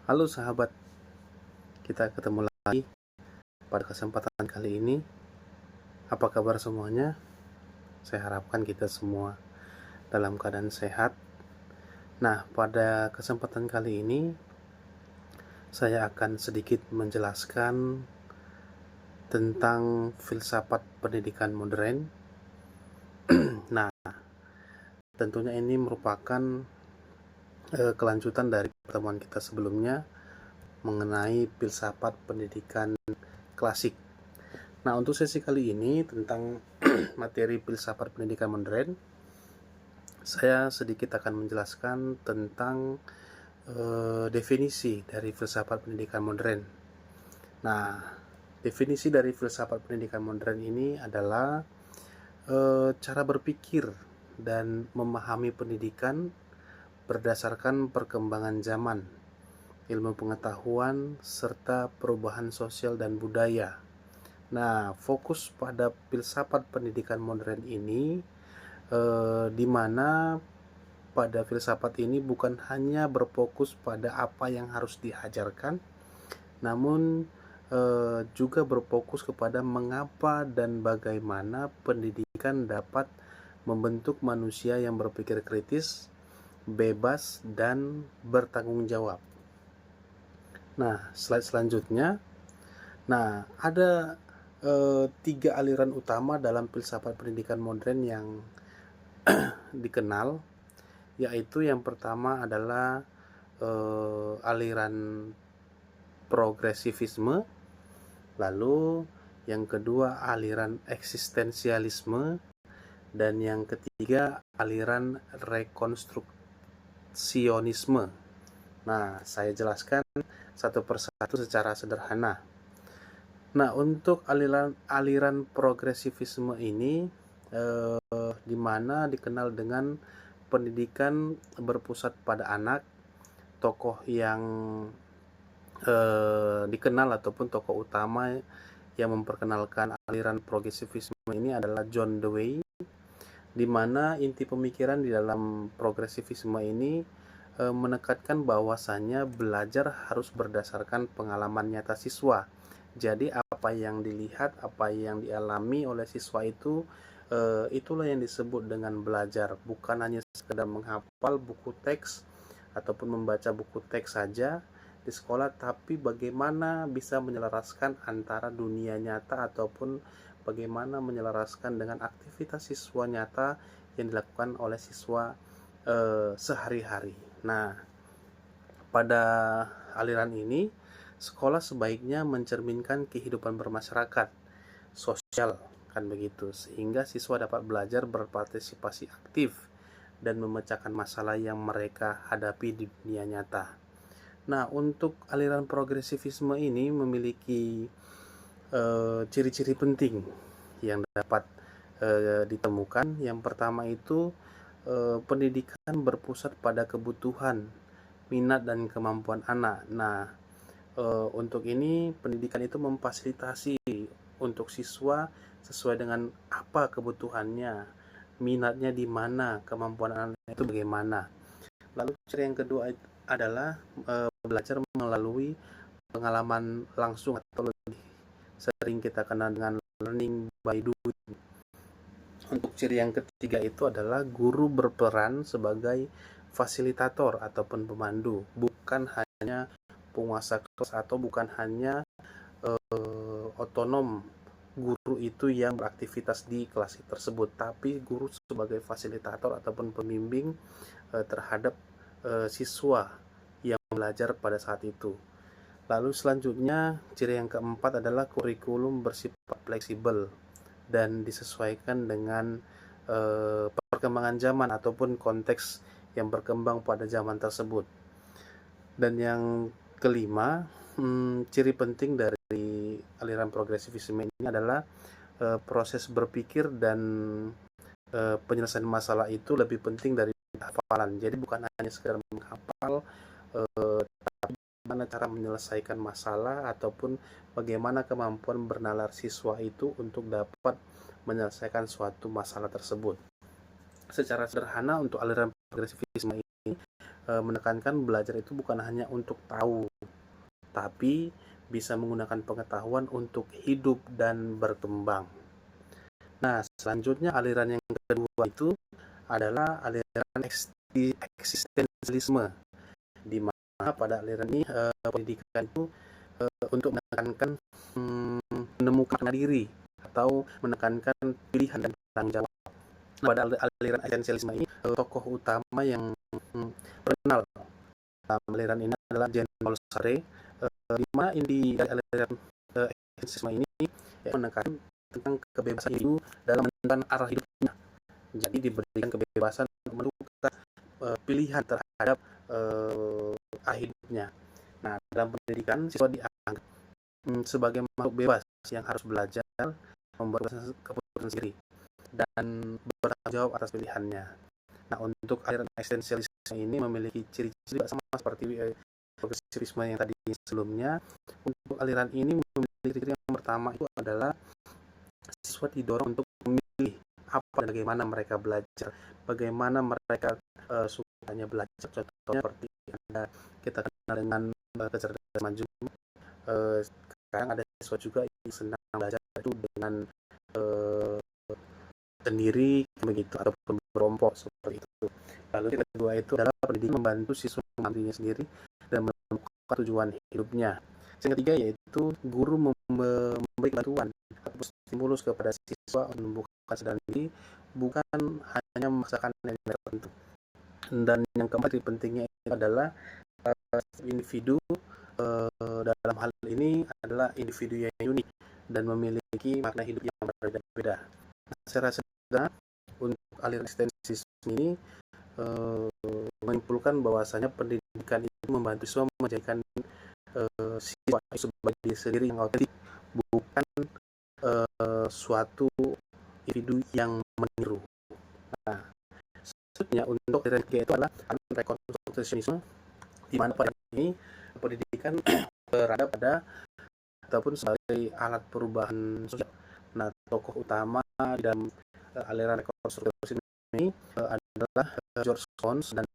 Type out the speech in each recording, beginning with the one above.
Halo sahabat, kita ketemu lagi pada kesempatan kali ini. Apa kabar semuanya? Saya harapkan kita semua dalam keadaan sehat. Nah, pada kesempatan kali ini saya akan sedikit menjelaskan tentang filsafat pendidikan modern. Nah, tentunya ini merupakan kelanjutan dari pertemuan kita sebelumnya mengenai filsafat pendidikan klasik. Nah, untuk sesi kali ini tentang materi filsafat pendidikan modern, saya sedikit akan menjelaskan tentang definisi dari filsafat pendidikan modern. Nah, definisi dari filsafat pendidikan modern ini adalah cara berpikir dan memahami pendidikan berdasarkan perkembangan zaman, ilmu pengetahuan, serta perubahan sosial dan budaya. Nah, fokus pada filsafat pendidikan modern ini di mana pada filsafat ini bukan hanya berfokus pada apa yang harus diajarkan, namun juga berfokus kepada mengapa dan bagaimana pendidikan dapat membentuk manusia yang berpikir kritis, bebas, dan bertanggung jawab. Nah, slide selanjutnya. Nah, ada 3 aliran utama dalam filsafat pendidikan modern yang dikenal, yaitu yang pertama adalah aliran progresivisme, lalu yang kedua aliran eksistensialisme, dan yang ketiga aliran rekonstruksionisme. Nah, saya jelaskan satu persatu secara sederhana. Nah, untuk aliran progresivisme ini di mana dikenal dengan pendidikan berpusat pada anak. Tokoh yang dikenal ataupun tokoh utama yang memperkenalkan aliran progresivisme ini adalah John Dewey, di mana inti pemikiran di dalam progresivisme ini menekankan bahwasannya belajar harus berdasarkan pengalaman nyata siswa. Jadi apa yang dilihat, apa yang dialami oleh siswa itu itulah yang disebut dengan belajar, bukan hanya sekedar menghafal buku teks ataupun membaca buku teks saja di sekolah, tapi bagaimana bisa menyelaraskan antara dunia nyata ataupun bagaimana menyelaraskan dengan aktivitas siswa nyata yang dilakukan oleh siswa sehari-hari. Nah, pada aliran ini sekolah sebaiknya mencerminkan kehidupan bermasyarakat, sosial, kan begitu, sehingga siswa dapat belajar berpartisipasi aktif dan memecahkan masalah yang mereka hadapi di dunia nyata. Nah, untuk aliran progresivisme ini memiliki ciri-ciri penting yang dapat ditemukan. Yang pertama itu pendidikan berpusat pada kebutuhan, minat, dan kemampuan anak. Nah, untuk ini pendidikan itu memfasilitasi untuk siswa sesuai dengan apa kebutuhannya, minatnya di mana, kemampuan anaknya itu bagaimana. Lalu ciri yang kedua adalah belajar melalui pengalaman langsung atau lebih sering kita kenal dengan learning by doing. Untuk ciri yang ketiga itu adalah guru berperan sebagai fasilitator ataupun pemandu, bukan hanya penguasa kelas atau bukan hanya otonom guru itu yang beraktivitas di kelas tersebut, tapi guru sebagai fasilitator ataupun pembimbing terhadap siswa yang belajar pada saat itu. Lalu selanjutnya ciri yang keempat adalah kurikulum bersifat fleksibel dan disesuaikan dengan perkembangan zaman ataupun konteks yang berkembang pada zaman tersebut. Dan yang kelima, ciri penting dari aliran progresivisme ini adalah proses berpikir dan penyelesaian masalah itu lebih penting dari hafalan. Jadi bukan hanya sekedar menghafal, tapi bagaimana cara menyelesaikan masalah ataupun bagaimana kemampuan bernalar siswa itu untuk dapat menyelesaikan suatu masalah tersebut. Secara sederhana untuk aliran progresivisme ini menekankan belajar itu bukan hanya untuk tahu, tapi bisa menggunakan pengetahuan untuk hidup dan berkembang. Nah, selanjutnya aliran yang kedua itu adalah aliran eksistensialisme, di mana pada aliran ini pendidikan itu untuk menekankan menemukan diri atau menekankan pilihan dan tanggung jawab. Pada aliran eksistensialisme ini tokoh utama yang terkenal dalam aliran ini adalah Jean Paul Sartre, di mana inti aliran eksistensialisme ini menekankan tentang kebebasan individu dalam menentukan arah hidupnya. Jadi diberikan kebebasan untuk menentukan pilihan terhadap hidupnya. Nah, dalam pendidikan siswa dianggap sebagai makhluk bebas yang harus belajar membuat keputusan sendiri dan bertanggung jawab atas pilihannya. Nah, untuk aliran eksistensialisme ini memiliki ciri-ciri sama seperti progresivisme yang tadi sebelumnya. Untuk aliran ini memiliki ciri yang pertama itu adalah siswa didorong untuk memilih apa dan bagaimana mereka belajar, bagaimana mereka sukanya belajar. Contohnya seperti kita kenal dengan kecerdasan maju. Sekarang ada siswa juga yang senang belajar itu dengan sendiri begitu ataupun berkelompok seperti itu. Lalu yang kedua itu adalah pendidik membantu siswa mengambilnya sendiri dan menemukan tujuan hidupnya. Yang ketiga yaitu guru memberi bantuan atau stimulus kepada siswa untuk membuka kesadaran diri, bukan hanya memaksakan nilai tertentu. Dan yang keempat pentingnya itu adalah individu dalam hal ini adalah individu yang unik dan memiliki makna hidup yang berbeda-beda. Secara sederhana, untuk aliran eksistensialisme ini menyimpulkan bahwasanya pendidikan itu membantu siswa menjadikan siswa sebagai diri sendiri yang autentik, bukan suatu individu yang meniru. Nah, selanjutnya untuk aliran ketiga itu adalah rekonstruksionisme, di mana pada ini pendidikan berada pada ataupun sebagai alat perubahan sosial. Nah, tokoh utama dalam aliran rekonstruksi ini adalah George Cons dan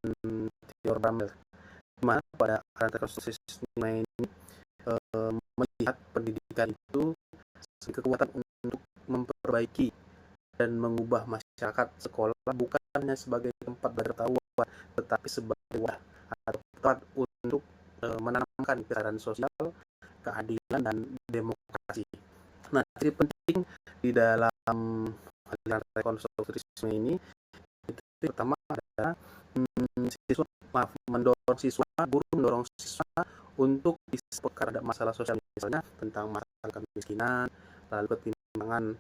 Theodor Bramel, di mana pada aliran rekonstruksi ini melihat pendidikan itu sebagai kekuatan untuk memperbaiki dan mengubah masyarakat sekolah bukan hanya sebagai tempat bertahuan, tetapi sebagai wadah atau tempat untuk menanamkan kesadaran sosial, keadilan, dan demokrasi. Nah, ciri penting di dalam aliran rekonstruksionisme ini itu pertama adalah guru mendorong siswa untuk bisa terhadap masalah sosial, misalnya tentang masalah kemiskinan, lalu ketimpangan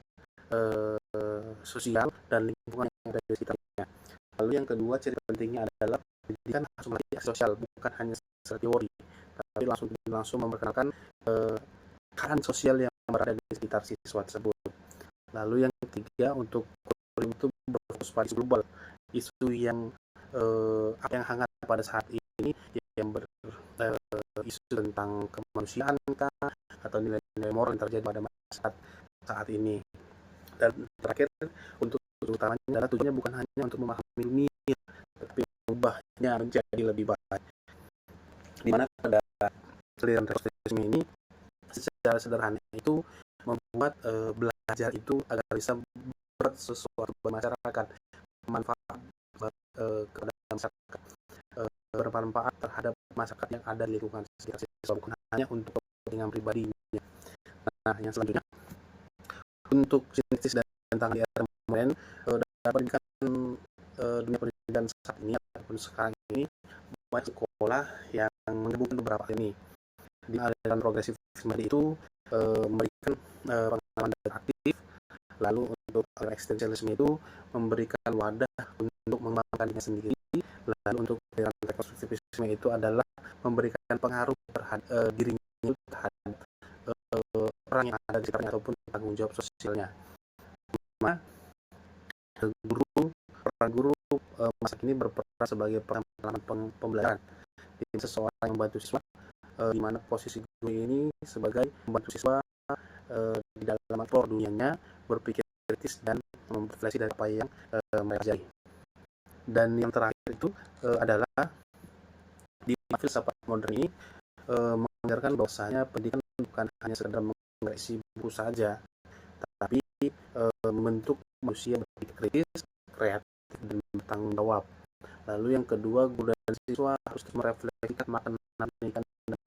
sosial dan lingkungan yang ada di sekitarnya. Lalu yang kedua, ciri pentingnya adalah pendidikan harus melatih aksi sosial, bukan hanya secara teori, tapi langsung memperkenalkan keadaan sosial yang berada di sekitar siswa tersebut. Lalu yang ketiga, untuk kurikulum itu berfokus pada isu global, isu yang hangat pada saat ini, yang isu tentang kemanusiaan atau nilai-nilai moral yang terjadi pada masyarakat saat ini. Dan terakhir, untuk utamanya adalah tujuannya bukan hanya untuk memahami dunia, tetapi mengubahnya menjadi lebih baik. Di mana pada aliran rekonstruksi ini secara sederhana itu membuat belajar itu agar bisa sesuatu bagi masyarakat, bermanfaat kepada masyarakat, bermanfaat terhadap masyarakat yang ada di lingkungan sekitar siswa, bukan hanya untuk kepentingan pribadinya. Nah, yang selanjutnya untuk sintesis dan tentang aliran modern dalam pendidikan dunia pendidikan saat ini ataupun sekarang ini, banyak sekolah yang menyebutkan beberapa ini. Di aliran progresivisme itu memberikan pengalaman aktif, lalu untuk aliran eksistensialisme itu memberikan wadah untuk mengembangkan dirinya sendiri, lalu untuk aliran rekonstruktivisme itu adalah memberikan pengaruh terhadap dirinya terhadap orang yang ada di sekitarnya ataupun tanggung jawab sosialnya. Peran guru masa kini berperan sebagai pengalaman pembelajaran. Jadi seseorang yang membantu siswa, di mana posisi guru ini sebagai membantu siswa di dalam mengeksplor dunianya, berpikir kritis dan merefleksi dari apa yang mereka pelajari. Dan yang terakhir itu adalah filsafat modern ini mengajarkan bahwasanya pendidikan bukan hanya sekedar mengoreksi buku saja, tapi membentuk manusia berpikir kritis, kreatif, dan bertanggung jawab. Lalu yang kedua, guru dan siswa harus merefleksikan makna pendidikan dan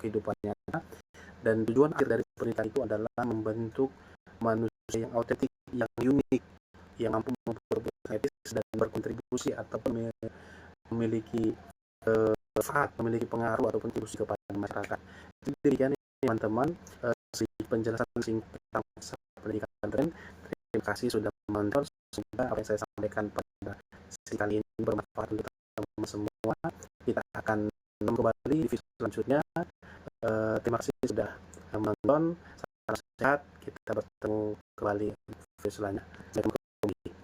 kehidupan nyata, dan tujuan akhir dari pendidikan itu adalah membentuk manusia yang autentik, yang unik, yang mampu berbuat etis dan berkontribusi ataupun memiliki memiliki pengaruh ataupun kontribusi kepada masyarakat. Jadi demikian teman-teman, penjelasan singkat tentang pendidikan modern. Terima kasih sudah menonton. Semoga apa yang saya sampaikan pada sesi kali ini bermanfaat untuk teman-teman semua. Kita akan kembali di video selanjutnya. Terima kasih sudah menonton. Salam sehat. Kita bertemu kembali di video selanjutnya. Sampai jumpa.